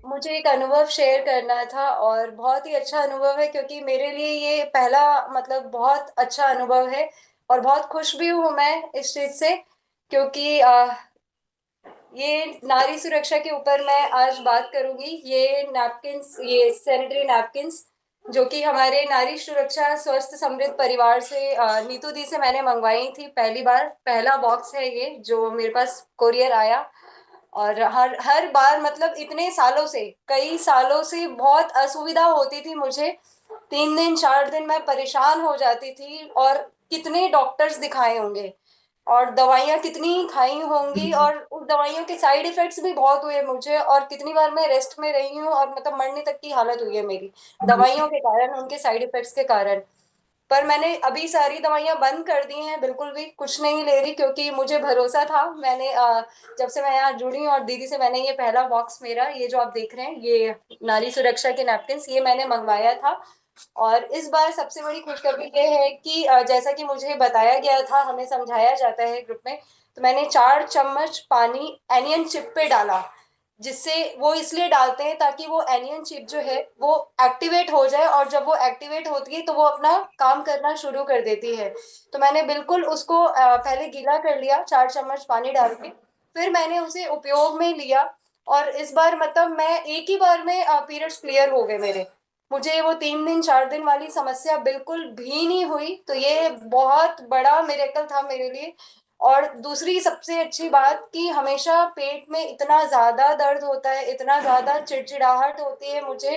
मुझे एक अनुभव शेयर करना था और बहुत ही अच्छा अनुभव है, क्योंकि मेरे लिए ये पहला मतलब बहुत अच्छा अनुभव है। और बहुत खुश भी हूँ मैं इस चीज से, क्योंकि ये नारी सुरक्षा के ऊपर मैं आज बात करूंगी। ये नैपकिन्स, ये सैनिटरी नैपकिन्स जो कि हमारे नारी सुरक्षा स्वस्थ समृद्ध परिवार से नीतू दी से मैंने मंगवाई थी। पहली बार पहला बॉक्स है ये जो मेरे पास कोरियर आया। और हर हर बार मतलब इतने सालों से, कई सालों से बहुत असुविधा होती थी मुझे। 3 दिन 4 दिन मैं परेशान हो जाती थी, और कितने डॉक्टर्स दिखाए होंगे और दवाइयाँ कितनी खाई होंगी, और उस दवाइयों के साइड इफेक्ट्स भी बहुत हुए मुझे, और कितनी बार मैं रेस्ट में रही हूँ और मतलब मरने तक की हालत हुई है मेरी दवाइयों के कारण, उनके साइड इफेक्ट्स के कारण। पर मैंने अभी सारी दवाइयां बंद कर दी हैं, बिल्कुल भी कुछ नहीं ले रही, क्योंकि मुझे भरोसा था। मैंने जब से मैं यहाँ जुड़ी हूँ और दीदी से मैंने ये पहला बॉक्स, मेरा ये जो आप देख रहे हैं, ये नारी सुरक्षा के नैपकिन्स, ये मैंने मंगवाया था। और इस बार सबसे बड़ी खुशखबरी ये है कि जैसा कि मुझे बताया गया था, हमें समझाया जाता है ग्रुप में, तो मैंने 4 चम्मच पानी एनियन चिप पे डाला। जिससे वो इसलिए डालते हैं ताकि वो एनियन चिप जो है वो एक्टिवेट हो जाए, और जब वो एक्टिवेट होती है तो वो अपना काम करना शुरू कर देती है। तो मैंने बिल्कुल उसको पहले गीला कर लिया 4 चम्मच पानी डाल के, फिर मैंने उसे उपयोग में लिया। और इस बार मतलब मैं एक ही बार में पीरियड्स क्लियर हो गए मेरे। मुझे वो 3 दिन 4 दिन वाली समस्या बिल्कुल भी नहीं हुई, तो ये बहुत बड़ा मिरेकल था मेरे लिए। और दूसरी सबसे अच्छी बात कि हमेशा पेट में इतना ज्यादा दर्द होता है, इतना ज्यादा चिड़चिड़ाहट होती है मुझे,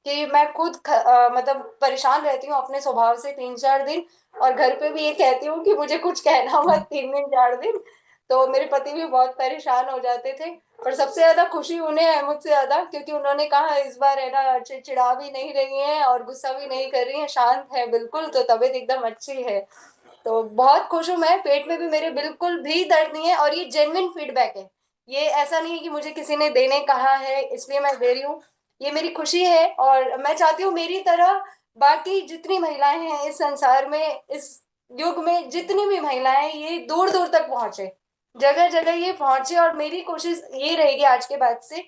कि मैं खुद मतलब परेशान रहती हूँ अपने स्वभाव से 3 4 दिन। और घर पे भी ये कहती हूँ कि मुझे कुछ कहना मत 3 दिन 4 दिन। तो मेरे पति भी बहुत परेशान हो जाते थे। पर सबसे ज्यादा खुशी उन्हें है मुझसे ज्यादा, क्योंकि उन्होंने कहा इस बार है ना, चिड़चिड़ा भी नहीं रही है और गुस्सा भी नहीं कर रही है, शांत है बिल्कुल, तो तबीयत एकदम अच्छी है। तो बहुत खुश हूं मैं, पेट में भी मेरे बिल्कुल भी दर्द नहीं है, और ये जेन्युइन फीडबैक है। ये ऐसा नहीं है कि मुझे किसी ने देने कहा है इसलिए मैं दे रही हूँ। ये मेरी खुशी है, और मैं चाहती हूँ मेरी तरह बाकी जितनी महिलाएं हैं इस संसार में, इस युग में जितनी भी महिलाएं, ये दूर दूर तक पहुंचे, जगह जगह ये पहुंचे। और मेरी कोशिश ये रहेगी आज के बाद से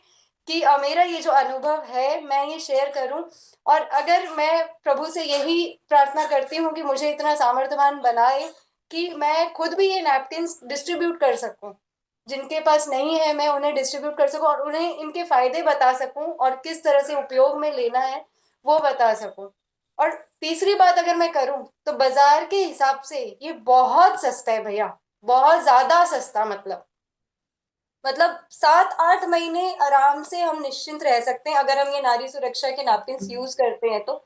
कि मेरा ये जो अनुभव है मैं ये शेयर करूं। और अगर मैं प्रभु से यही प्रार्थना करती हूँ कि मुझे इतना सामर्थ्यवान बनाए कि मैं खुद भी ये नैपकिन्स डिस्ट्रीब्यूट कर सकूं, जिनके पास नहीं है मैं उन्हें डिस्ट्रीब्यूट कर सकूं, और उन्हें इनके फायदे बता सकूं और किस तरह से उपयोग में लेना है वो बता सकूं। और तीसरी बात अगर मैं करूं, तो बाजार के हिसाब से ये बहुत सस्ता है भैया, बहुत ज्यादा सस्ता। मतलब 7 8 महीने आराम से हम निश्चिंत रह सकते हैं अगर हम ये नारी सुरक्षा के नैपकिन्स यूज करते हैं तो।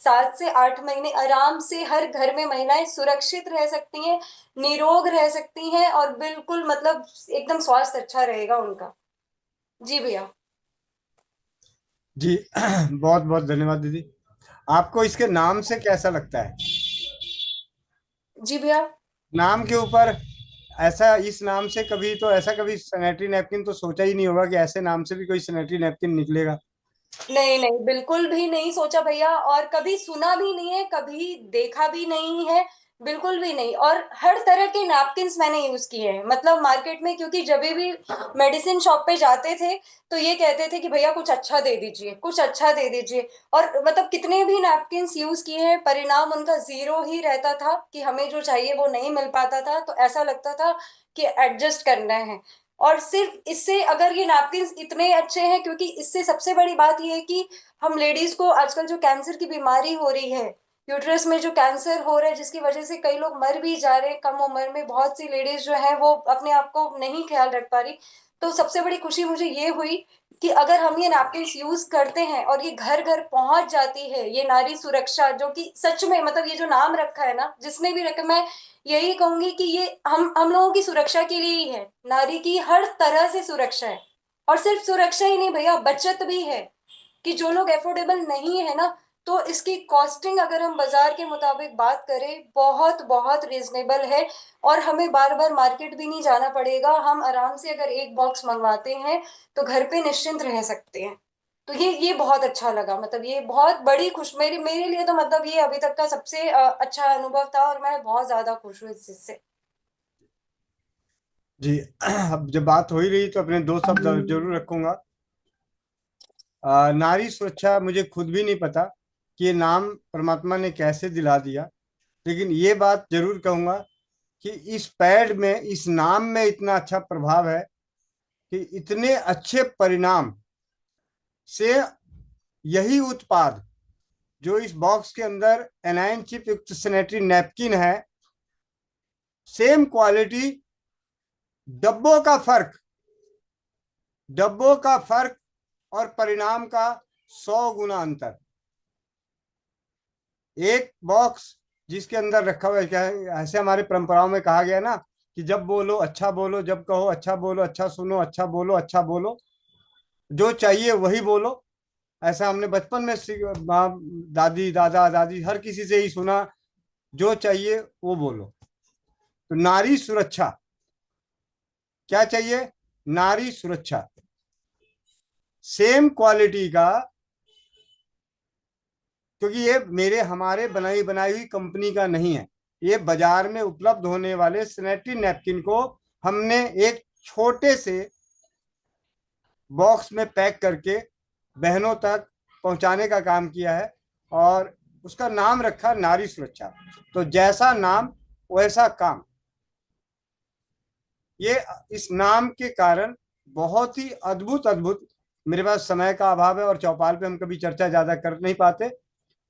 7 से 8 महीने आराम से हर घर में महिलाएं सुरक्षित रह सकती हैं, निरोग रह सकती हैं, और बिल्कुल मतलब एकदम स्वास्थ्य अच्छा रहेगा उनका। जी भैया। जी बहुत बहुत धन्यवाद दीदी। आपको इसके नाम से कैसा लगता है? जी भैया। नाम के ऊपर ऐसा, इस नाम से कभी तो ऐसा, कभी सैनिटरी नैपकिन तो सोचा ही नहीं होगा कि ऐसे नाम से भी कोई सैनिटरी नैपकिन निकलेगा। नहीं नहीं, बिल्कुल भी नहीं सोचा भैया, और कभी सुना भी नहीं है, कभी देखा भी नहीं है, बिल्कुल भी नहीं। और हर तरह के नैपकिन्स मैंने यूज किए हैं मतलब मार्केट में, क्योंकि जब भी मेडिसिन शॉप पे जाते थे तो ये कहते थे कि भैया कुछ अच्छा दे दीजिए, कुछ अच्छा दे दीजिए। और मतलब कितने भी नैपकिन्स यूज किए हैं, परिणाम उनका जीरो ही रहता था, कि हमें जो चाहिए वो नहीं मिल पाता था, तो ऐसा लगता था कि एडजस्ट करना है। और सिर्फ इससे, अगर ये नैपकिन्स इतने अच्छे हैं, क्योंकि इससे सबसे बड़ी बात ये है कि हम लेडीज को आजकल जो कैंसर की बीमारी हो रही है, यूट्रस में जो कैंसर हो रहा है, जिसकी वजह से कई लोग मर भी जा रहे हैं कम उम्र में, बहुत सी लेडीज जो है वो अपने आप को नहीं ख्याल रख पा रही। तो सबसे बड़ी खुशी मुझे ये हुई कि अगर हम ये नैपकिन्स यूज करते हैं और ये घर घर पहुंच जाती है, ये नारी सुरक्षा जो कि सच में मतलब ये जो नाम रखा है ना, जिसने भी रखा, मैं यही कहूंगी कि ये हम लोगों की सुरक्षा के लिए ही है। नारी की हर तरह से सुरक्षा है। और सिर्फ सुरक्षा ही नहीं भैया, बचत भी है, कि जो लोग एफोर्डेबल नहीं है ना, तो इसकी कॉस्टिंग अगर हम बाजार के मुताबिक बात करें, बहुत बहुत रीजनेबल है। और हमें बार बार मार्केट भी नहीं जाना पड़ेगा, हम आराम से अगर एक बॉक्स मंगवाते हैं तो घर पे निश्चिंत रह सकते हैं। तो ये बहुत अच्छा लगा, मतलब ये बहुत बड़ी खुश, मेरे मेरे लिए तो मतलब ये अभी तक का सबसे अच्छा अनुभव था, और मैं बहुत ज्यादा खुश हूँ इस चीज से। जी अब जब बात हो ही रही तो अपने दो शब्द जरूर रखूंगा। नारी सुरक्षा मुझे खुद भी नहीं पता कि ये नाम परमात्मा ने कैसे दिला दिया, लेकिन ये बात जरूर कहूंगा कि इस पैड में, इस नाम में इतना अच्छा प्रभाव है कि इतने अच्छे परिणाम से यही उत्पाद जो इस बॉक्स के अंदर एनाइन चिप युक्त सैनिटरी नैपकिन है, सेम क्वालिटी, डब्बों का फर्क, डब्बों का फर्क और परिणाम का 100 गुना अंतर। एक बॉक्स जिसके अंदर रखा हुआ है, क्या है, ऐसे हमारे परंपराओं में कहा गया ना कि जब बोलो अच्छा बोलो, जब कहो अच्छा बोलो, अच्छा सुनो, अच्छा बोलो, अच्छा बोलो, जो चाहिए वही बोलो। ऐसा हमने बचपन में माँ, दादी, दादा, दादी हर किसी से ही सुना, जो चाहिए वो बोलो। तो नारी सुरक्षा, क्या चाहिए? नारी सुरक्षा, सेम क्वालिटी का, क्योंकि ये मेरे हमारे बनाई बनाई हुई कंपनी का नहीं है, ये बाजार में उपलब्ध होने वाले सैनिटरी नैपकिन को हमने एक छोटे से बॉक्स में पैक करके बहनों तक पहुंचाने का काम किया है, और उसका नाम रखा नारी सुरक्षा। तो जैसा नाम वैसा काम। ये इस नाम के कारण बहुत ही अद्भुत अद्भुत, मेरे पास समय का अभाव है और चौपाल पे हम कभी चर्चा ज्यादा कर नहीं पाते,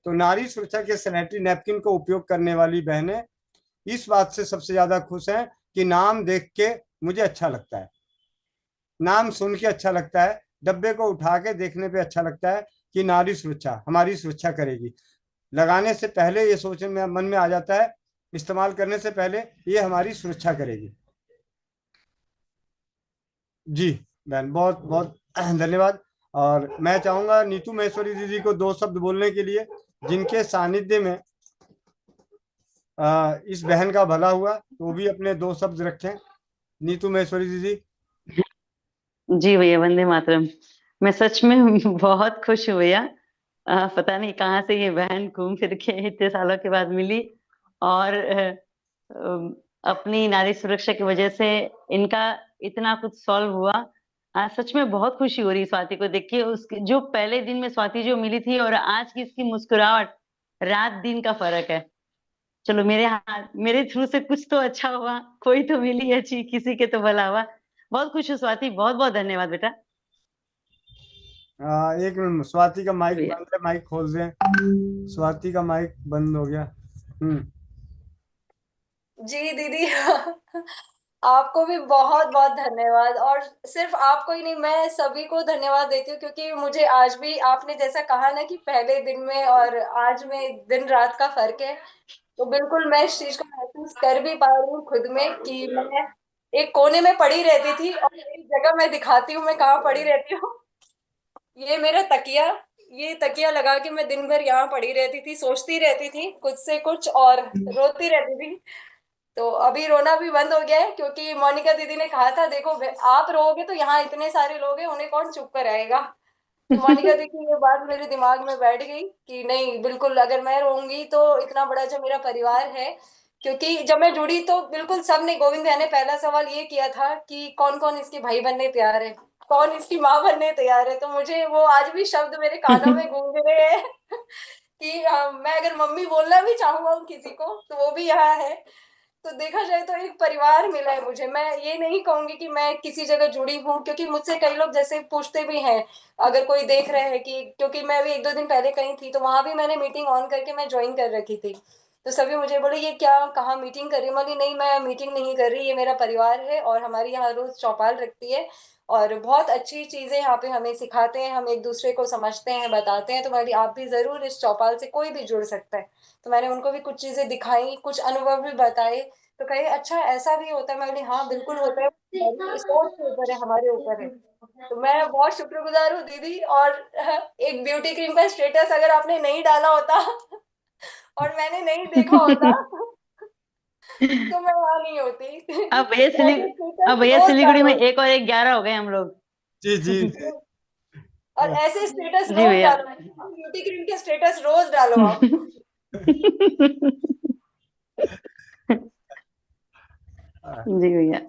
तो नारी सुरक्षा के सैनिटरी नैपकिन को उपयोग करने वाली बहनें इस बात से सबसे ज्यादा खुश हैं कि नाम देख के मुझे अच्छा लगता है, नाम सुन के अच्छा लगता है, डब्बे को उठा के देखने पे अच्छा लगता है कि नारी सुरक्षा हमारी सुरक्षा करेगी। लगाने से पहले ये सोचने में मन में आ जाता है, इस्तेमाल करने से पहले ये हमारी सुरक्षा करेगी। जी बहन, बहुत बहुत धन्यवाद। और मैं चाहूंगा नीतू महेश्वरी दीदी को 2 शब्द बोलने के लिए, जिनके सानिध्य में इस बहन का भला हुआ, तो वो भी अपने 2 शब्द रखें। नीतू महेश्वरी दीदी। जी भैया, वंदे मातरम। मैं सच में बहुत खुश हूँ भैया। पता नहीं कहाँ से ये बहन घूम फिर के इतने सालों के बाद मिली, और अपनी नारी सुरक्षा की वजह से इनका इतना कुछ सॉल्व हुआ। सच में बहुत खुशी हो रही है स्वाति को देख के। उसके जो पहले दिन में स्वाति जो मिली थी और आज की इसकी मुस्कुराहट, रात दिन का फर्क है। चलो, मेरे हाथ मेरे थ्रू से कुछ तो अच्छा हुआ, कोई तो मिली अच्छी, किसी के तो भला हुआ। बहुत खुश हूँ स्वाति, बहुत बहुत धन्यवाद बेटा। एक मिनट, स्वाति का जी माइक भैया। बंद है, माइक खोल दें। स्वाति का माइक बंद हो गया। जी दीदी आपको भी बहुत बहुत धन्यवाद। और सिर्फ आपको ही नहीं, मैं सभी को धन्यवाद देती हूँ, क्योंकि मुझे आज भी आपने जैसा कहा ना कि पहले दिन में और आज में दिन रात का फर्क है, तो बिल्कुल मैं इस चीज को महसूस कर भी पा रही हूँ खुद में कि मैं एक कोने में पड़ी रहती थी, और एक जगह मैं दिखाती हूँ मैं कहाँ पड़ी रहती हूँ। ये मेरा तकिया, ये तकिया लगा के मैं दिन भर यहाँ पड़ी रहती थी, सोचती रहती थी कुछ से कुछ और रोती रहती थी। तो अभी रोना भी बंद हो गया है, क्योंकि मोनिका दीदी ने कहा था देखो आप रोओगे तो यहाँ इतने सारे लोग हैं, उन्हें कौन चुप कराएगा। तो मोनिका दी की ये बात मेरे दिमाग में बैठ गई कि नहीं, बिल्कुल अगर मैं रहूंगी तो इतना बड़ा जो मेरा परिवार है, क्योंकि जब मैं जुड़ी तो बिल्कुल सबने, गोविंद भैया ने पहला सवाल ये किया था कि कौन कौन इसके भाई बनने तैयार है, कौन इसकी माँ बनने तैयार है। तो मुझे वो आज भी शब्द मेरे कानों में गूंज रहे हैं कि मैं अगर मम्मी बोलना भी चाहूंगा किसी को तो वो भी यहाँ है। तो देखा जाए तो एक परिवार मिला है मुझे। मैं ये नहीं कहूंगी कि मैं किसी जगह जुड़ी हूँ, क्योंकि मुझसे कई लोग जैसे पूछते भी हैं, अगर कोई देख रहे हैं कि, क्योंकि मैं अभी 1-2 दिन पहले कहीं थी तो वहां भी मैंने मीटिंग ऑन करके मैं ज्वाइन कर रखी थी। तो सभी मुझे बोले ये क्या, कहाँ मीटिंग कर रही हूँ? मैं बोली, नहीं मैं मीटिंग नहीं कर रही, ये मेरा परिवार है और हमारी यहाँ रोज चौपाल रखती है, और बहुत अच्छी चीजें यहाँ पे हमें सिखाते हैं, हम एक दूसरे को समझते हैं, बताते हैं। तो मैं बोली आप भी जरूर इस चौपाल से कोई भी जुड़ सकता है। तो मैंने उनको भी कुछ चीजें दिखाई, कुछ अनुभव भी बताए। तो कहे अच्छा ऐसा भी होता है? मैं बोली हाँ बिल्कुल होता है, हमारी सोच के ऊपर है, हमारे ऊपर है। तो मैं बहुत शुक्रगुजार हूँ दीदी। और एक ब्यूटी क्रीम का स्टेटस अगर आपने नहीं डाला होता और मैंने नहीं देखा होता तो मैं वहां नहीं होती। अब भैया ऐसे अब स्टेटस भैया रोज सिलीगुड़ी में डालो, 1 और 1 11 हो गए हम लोग। जी जी। और ऐसे स्टेटस जी रोज भैया। डालो, ब्यूटी क्रीम के स्टेटस रोज डालो आप। जी भैया।